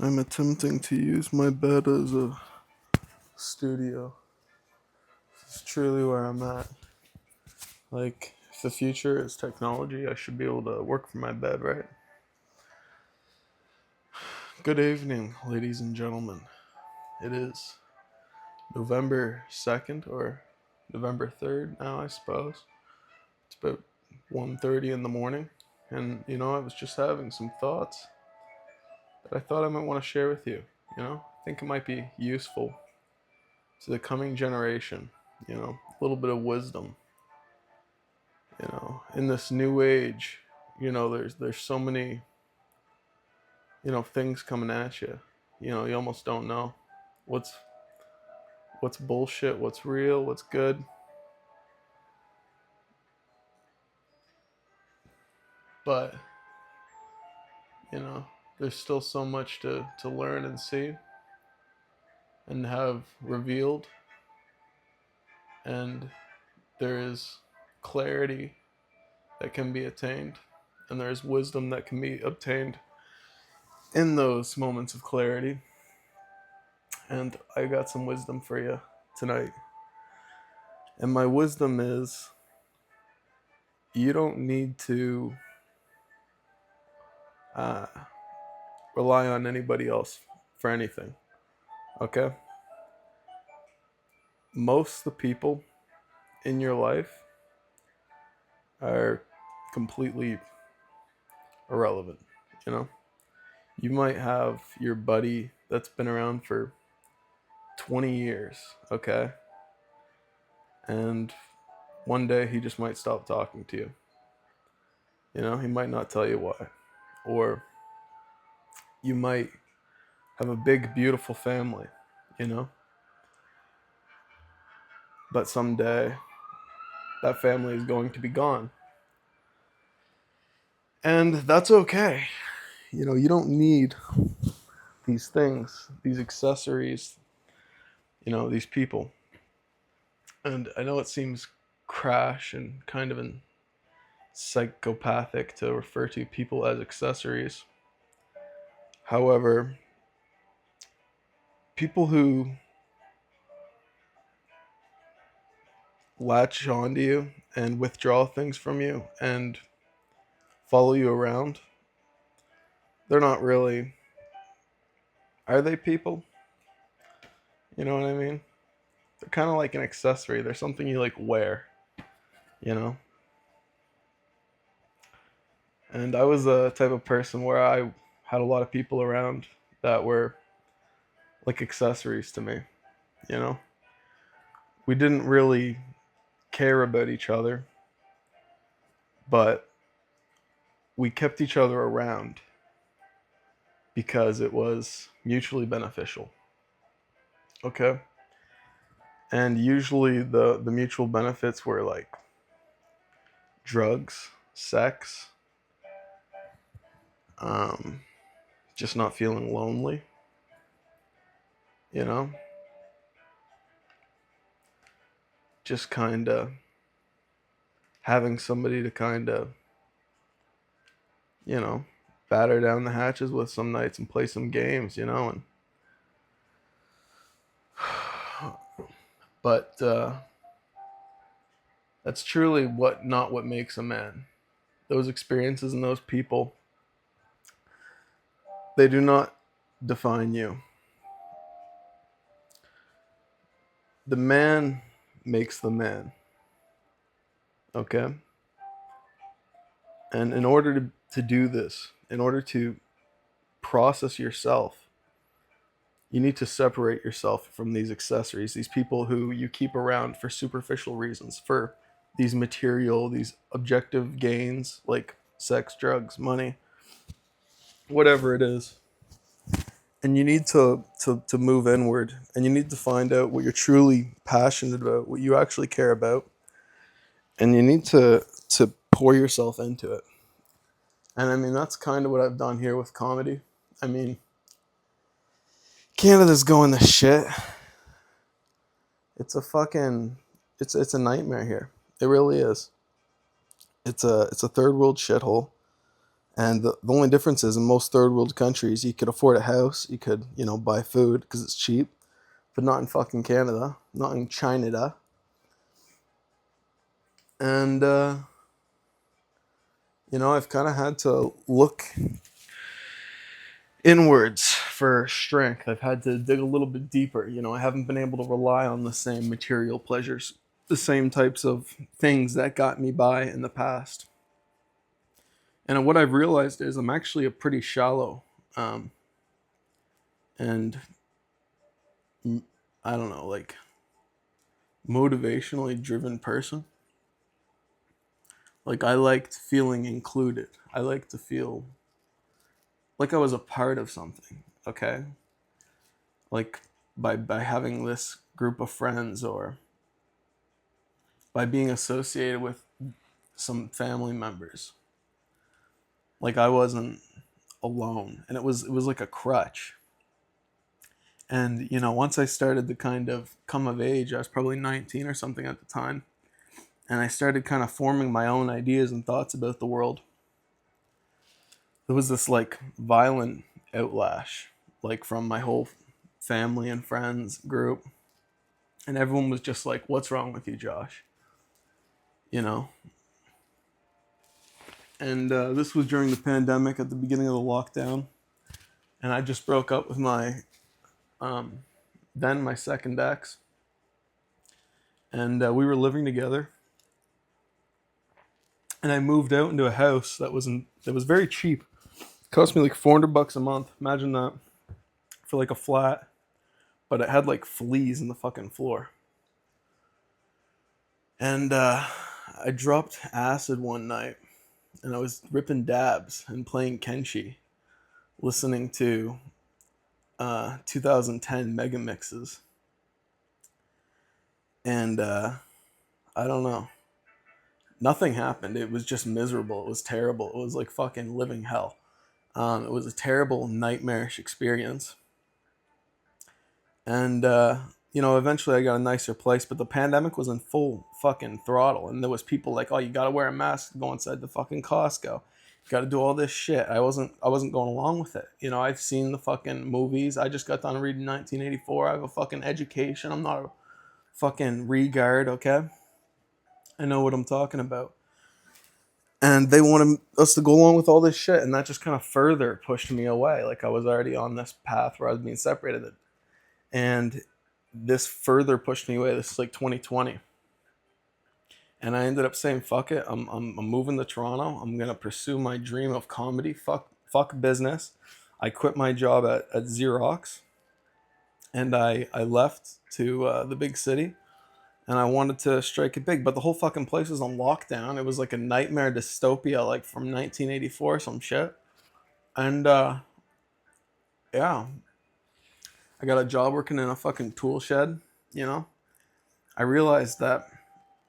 I'm attempting to use my bed as a studio. It's truly where I'm at. Like, if the future is technology, I should be able to work from my bed, right? Good evening, ladies and gentlemen. It is November 2nd or November 3rd now, I suppose. It's about 1:30 in the morning. And, I was just having some thoughts that I thought I might want to share with you. I think it might be useful to the coming generation. A little bit of wisdom. In this new age, there's so many, things coming at you. You almost don't know what's what's bullshit, what's real, what's good. But, you know, there's still so much to learn and see and have revealed, and there is clarity that can be attained, and there's wisdom that can be obtained in those moments of clarity. And I got some wisdom for you tonight. And my wisdom is you don't need to uh, rely on anybody else for anything. Okay? Most of the people in your life are completely irrelevant. You know, you might have your buddy that's been around for 20 years, okay? And one day he just might stop talking to you. He might not tell you why. Or you might have a big, beautiful family, you know? But someday that family is going to be gone. And that's okay. You don't need these things, these accessories, these people. And I know it seems crash and kind of psychopathic to refer to people as accessories. However, people who latch onto you and withdraw things from you and follow you around, they're not really, are they people? You know what I mean? They're kind of like an accessory. They're something you like wear, you know? And I was a type of person where I had a lot of people around that were like accessories to me, you know? We didn't really care about each other, but we kept each other around because it was mutually beneficial. Okay? And usually the mutual benefits were like drugs, sex, um, just not feeling lonely, you know? Just kind of having somebody to kind of, you know, batter down the hatches with some nights and play some games, and but that's truly not what makes a man. Those experiences and those people, they do not define you. The man makes the man. Okay? And in order to do this, in order to process yourself, you need to separate yourself from these accessories, these people who you keep around for superficial reasons, for these material, these objective gains like sex, drugs, money, whatever it is. And you need to move inward, and you need to find out what you're truly passionate about, what you actually care about, and you need to pour yourself into it. And I mean, that's kind of what I've done here with comedy. I mean, Canada's going to shit. It's a fucking it's a nightmare here. It really is. It's a third world shithole, And the only difference is in most third world countries, you could afford a house, you could, buy food because it's cheap, but not in fucking Canada, not in China. And, I've kind of had to look inwards for strength. I've had to dig a little bit deeper. I haven't been able to rely on the same material pleasures, the same types of things that got me by in the past. And what I've realized is I'm actually a pretty shallow um, and I don't know, like motivationally driven person. Like I liked feeling included. I like to feel like I was a part of something. Okay, like by having this group of friends or by being associated with some family members. Like I wasn't alone, and it was like a crutch. And once I started to kind of come of age, I was probably 19 or something at the time, and I started kind of forming my own ideas and thoughts about the world. There was this like violent outlash, like from my whole family and friends group, and everyone was just like, "What's wrong with you, Josh?" You know. And this was during the pandemic at the beginning of the lockdown, and I just broke up with my um, then my second ex, and we were living together. And I moved out into a house that was very cheap. It cost me like $400 a month. Imagine that for like a flat, but it had like fleas in the fucking floor. And I dropped acid one night, and I was ripping dabs and playing Kenshi, listening to 2010 mega mixes, and I don't know. Nothing happened. It was just miserable. It was terrible. It was like fucking living hell. It was a terrible, nightmarish experience. And eventually I got a nicer place, but the pandemic was in full fucking throttle, and there was people like, "Oh, you gotta wear a mask to go inside the fucking Costco. You gotta do all this shit." I wasn't going along with it. I've seen the fucking movies. I just got done reading 1984. I have a fucking education. I'm not a fucking regard, okay? I know what I'm talking about. And they wanted us to go along with all this shit, and that just kind of further pushed me away. Like I was already on this path where I was being separated, and this further pushed me away. This is like 2020, and I ended up saying, "Fuck it, I'm moving to Toronto. I'm gonna pursue my dream of comedy. Fuck business." I quit my job at Xerox, and I left to the big city, and I wanted to strike it big. But the whole fucking place was on lockdown. It was like a nightmare dystopia, like from 1984, some shit. And yeah, I got a job working in a fucking tool shed. You know, I realized that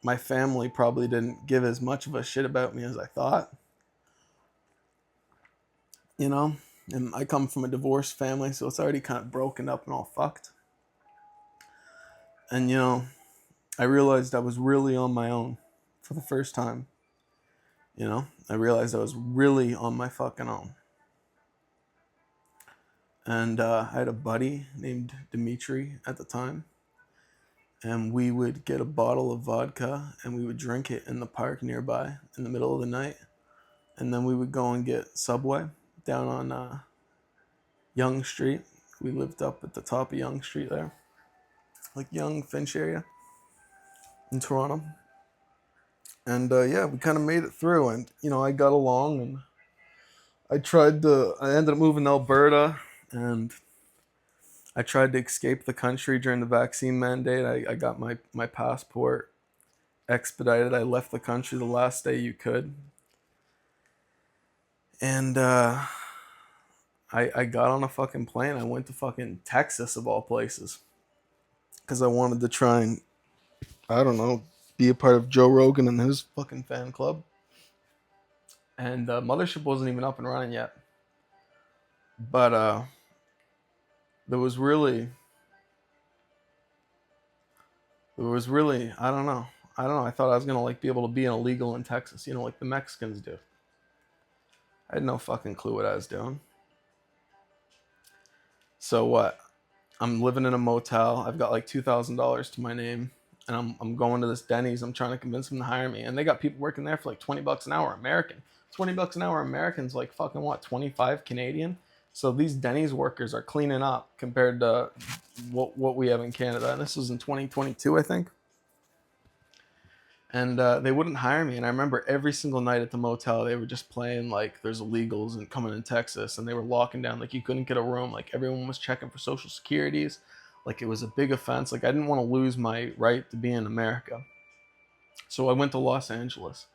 my family probably didn't give as much of a shit about me as I thought. You know, and I come from a divorced family, so it's already kind of broken up and all fucked. And I realized I was really on my own for the first time. I realized I was really on my fucking own. And I had a buddy named Dimitri at the time, and we would get a bottle of vodka and we would drink it in the park nearby in the middle of the night, and then we would go and get Subway down on Yonge Street. We lived up at the top of Yonge Street there, like Yonge Finch area in Toronto. And yeah, we kind of made it through, and I got along, and I ended up moving to Alberta, and I tried to escape the country during the vaccine mandate. I got my passport expedited. I left the country the last day you could. And I got on a fucking plane. I went to fucking Texas, of all places, because I wanted to try and, I don't know, be a part of Joe Rogan and his fucking fan club. And Mothership wasn't even up and running yet. But there was really, I don't know. I don't know. I thought I was gonna like be able to be an illegal in Texas, like the Mexicans do. I had no fucking clue what I was doing. So what? I'm living in a motel. I've got like $2,000 to my name, and I'm going to this Denny's. I'm trying to convince them to hire me, and they got people working there for like $20 an hour American. $20 an hour American's like fucking what, 25 Canadian. So these Denny's workers are cleaning up compared to what we have in Canada. And this was in 2022, I think. And they wouldn't hire me. And I remember every single night at the motel, they were just playing like there's illegals and coming in Texas, and they were locking down like you couldn't get a room. Like everyone was checking for social securities. Like it was a big offense. Like I didn't want to lose my right to be in America, so I went to Los Angeles,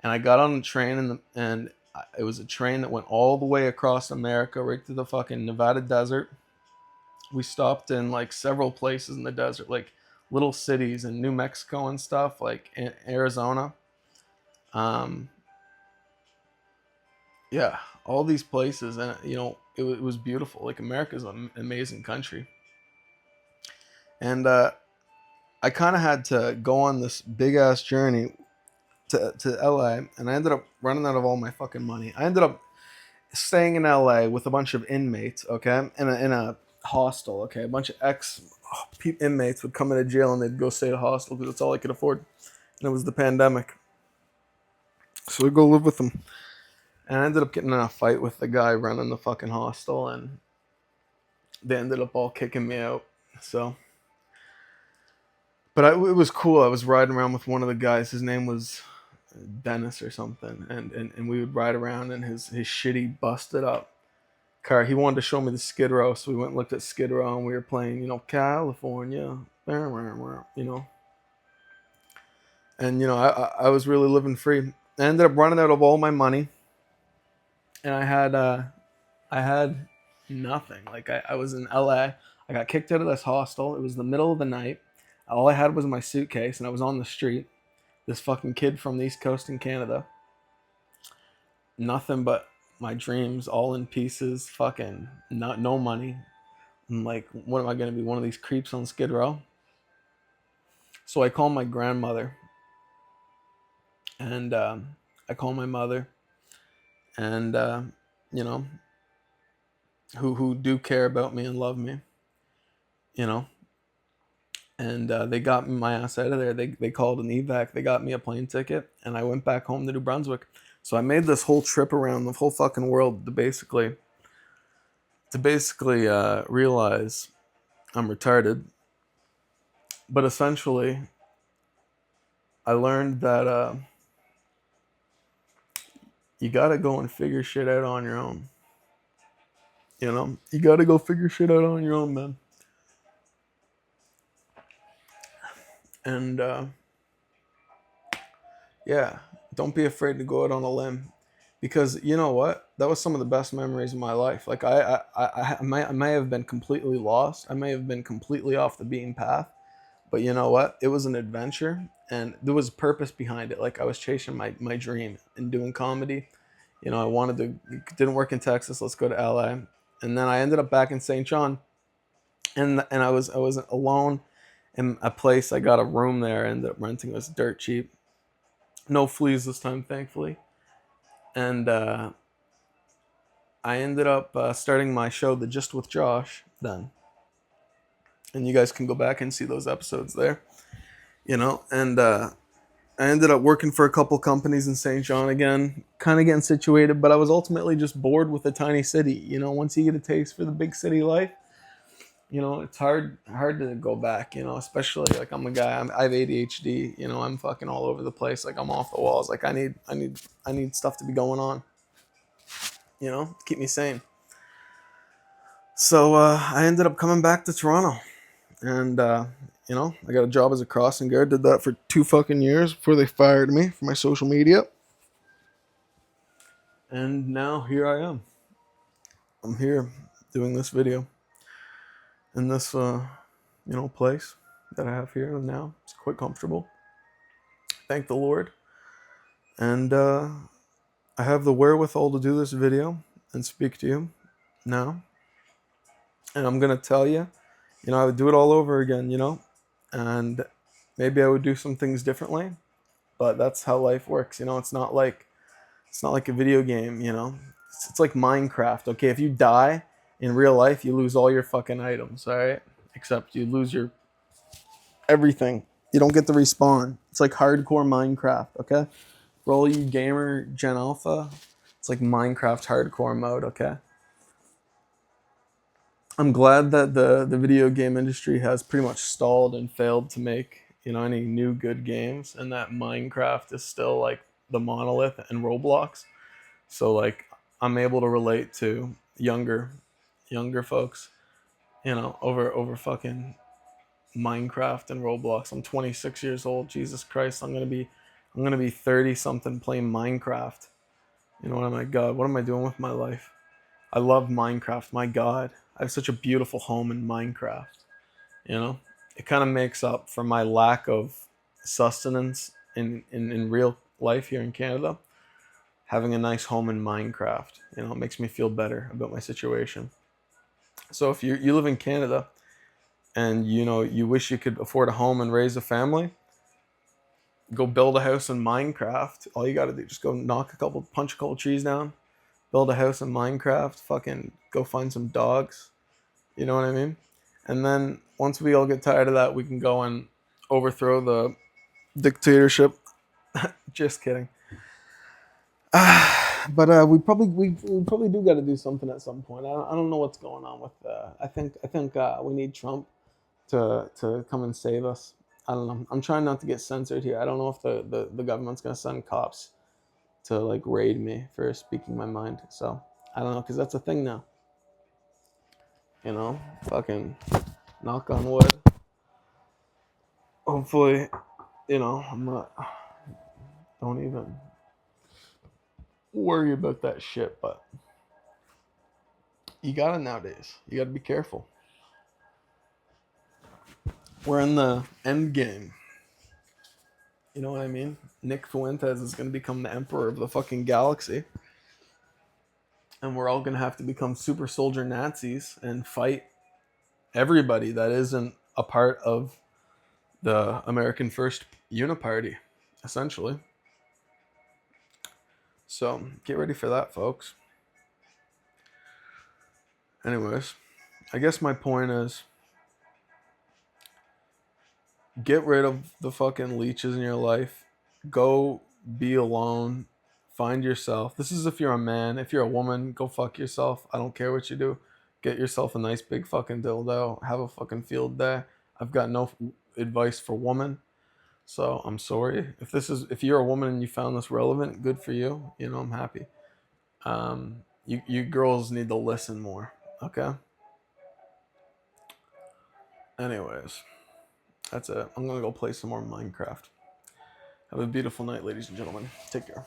and I got on a train, and it was a train that went all the way across America, right to the fucking Nevada desert. We stopped in like several places in the desert, like little cities in New Mexico and stuff, like Arizona. Um, yeah, all these places, and it was beautiful. Like America's an amazing country, and I kind of had to go on this big ass journey to LA, and I ended up running out of all my fucking money. I ended up staying in LA with a bunch of inmates, okay, in a hostel, okay. A bunch of inmates would come into jail and they'd go stay at a hostel because that's all I could afford, and it was the pandemic. So I'd go live with them, and I ended up getting in a fight with the guy running the fucking hostel, and they ended up all kicking me out. So, but it was cool. I was riding around with one of the guys. His name was Dennis or something, and we would ride around in his shitty busted up car. He wanted to show me the Skid Row, so we went and looked at Skid Row, and we were playing, California, and I was really living free. I ended up running out of all my money, and I had nothing. Like I was in LA. I got kicked out of this hostel. It was the middle of the night. All I had was my suitcase, and I was on the street. This fucking kid from the East Coast in Canada. Nothing but my dreams, all in pieces. Fucking no money. I'm like, what am I gonna be? One of these creeps on Skid Row? So I call my grandmother, and I call my mother, and you know, who do care about me and love me, you know. And they got me my ass out of there. They called an evac. They got me a plane ticket, and I went back home to New Brunswick. So I made this whole trip around the whole fucking world to basically realize I'm retarded. But essentially, I learned that you gotta go and figure shit out on your own. You gotta go figure shit out on your own, man. And yeah, don't be afraid to go out on a limb, because you know what? That was some of the best memories of my life. Like I may have been completely lost. I may have been completely off the beaten path, but you know what? It was an adventure, and there was purpose behind it. Like I was chasing my dream and doing comedy. I wanted to. It didn't work in Texas. Let's go to LA, and then I ended up back in St. John, and I was alone in a place. I got a room there. I ended up renting. It was dirt cheap. No fleas this time, thankfully. And I ended up starting my show, The Just with Josh, then. And you guys can go back and see those episodes there. And I ended up working for a couple companies in St. John again, kind of getting situated, but I was ultimately just bored with a tiny city. Once you get a taste for the big city life, it's hard to go back, especially like I'm a guy, I have ADHD, I'm fucking all over the place. Like I'm off the walls. Like I need stuff to be going on, to keep me sane. So I ended up coming back to Toronto, and I got a job as a crossing guard. Did that for 2 fucking years before they fired me for my social media. And now here I am. I'm here doing this video in this place that I have here now. It's quite comfortable. Thank the Lord. And I have the wherewithal to do this video and speak to you now. And I'm gonna tell you, I would do it all over again, and maybe I would do some things differently, but that's how life works. It's not like It's not like a video game, you know. It's like Minecraft. Okay, if you die in real life, you lose all your fucking items, all right? Except you lose your everything. You don't get to respawn. It's like hardcore Minecraft, okay? For all you gamer Gen Alpha, it's like Minecraft hardcore mode, okay? I'm glad that the video game industry has pretty much stalled and failed to make, any new good games, and that Minecraft is still like the monolith and Roblox. So like I'm able to relate to younger folks, over fucking Minecraft and Roblox. I'm 26 years old. Jesus Christ, I'm gonna be 30 something playing Minecraft. What am I God? What am I doing with my life? I love Minecraft. My God, I have such a beautiful home in Minecraft. You know, it kind of makes up for my lack of sustenance in real life here in Canada. Having a nice home in Minecraft, it makes me feel better about my situation. So if you live in Canada and you wish you could afford a home and raise a family, go build a house in Minecraft. All you got to do just go punch a couple trees down, build a house in Minecraft, fucking go find some dogs. You know what I mean? And then once we all get tired of that, we can go and overthrow the dictatorship. Just kidding. But we probably do got to do something at some point. I don't know what's going on with. I think we need Trump to come and save us. I don't know. I'm trying not to get censored here. I don't know if the government's gonna send cops to like raid me for speaking my mind. So I don't know, because that's a thing now. Fucking knock on wood. Hopefully, I'm not. Don't even worry about that shit. But you gotta nowadays. You gotta be careful. We're in the end game. You know what I mean? Nick Fuentes is gonna become the emperor of the fucking galaxy, and we're all gonna have to become super soldier Nazis and fight everybody that isn't a part of the American First Uniparty, essentially. So get ready for that, folks. Anyways, I guess my point is get rid of the fucking leeches in your life. Go be alone. Find yourself. This is if you're a man. If you're a woman, go fuck yourself. I don't care what you do. Get yourself a nice big fucking dildo. Have a fucking field day. I've got no advice for women. So I'm sorry. If you're a woman and you found this relevant, good for you. I'm happy. You girls need to listen more. Okay. Anyways, that's it. I'm gonna go play some more Minecraft. Have a beautiful night, ladies and gentlemen. Take care.